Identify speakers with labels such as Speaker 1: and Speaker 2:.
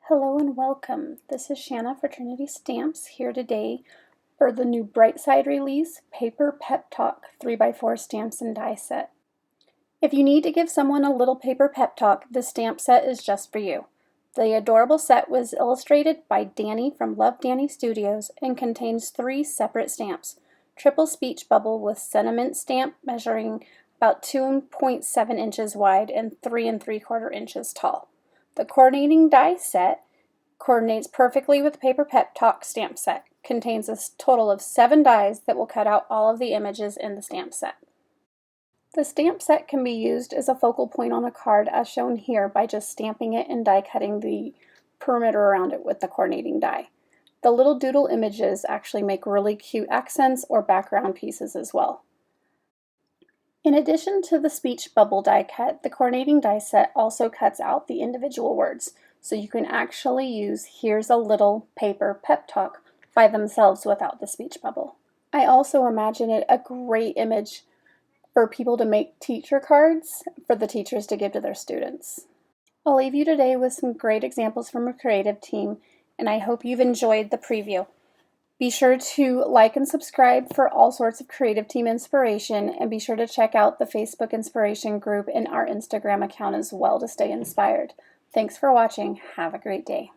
Speaker 1: Hello and welcome. This is Shanna for Trinity Stamps here today for the new Bright Side release, Paper Pep Talk 3x4 stamps and die set. If you need to give someone a little paper pep talk, this stamp set is just for you. The adorable set was illustrated by Dani from Love Dani Studios and contains 3 separate stamps. Triple speech bubble with sentiment stamp measuring about 2.7 inches wide and 3 3/4 inches tall. The coordinating die set coordinates perfectly with the Paper Pep Talk stamp set. Contains a total of 7 dies that will cut out all of the images in the stamp set. The stamp set can be used as a focal point on a card as shown here by just stamping it and die cutting the perimeter around it with the coordinating die. The little doodle images actually make really cute accents or background pieces as well. In addition to the speech bubble die cut, the coordinating die set also cuts out the individual words, so you can actually use "Here's a little paper pep talk" by themselves without the speech bubble. I also imagine it a great image for people to make teacher cards for the teachers to give to their students. I'll leave you today with some great examples from a creative team, and I hope you've enjoyed the preview. Be sure to like and subscribe for all sorts of creative team inspiration, and be sure to check out the Facebook inspiration group and our Instagram account as well to stay inspired. Thanks for watching. Have a great day.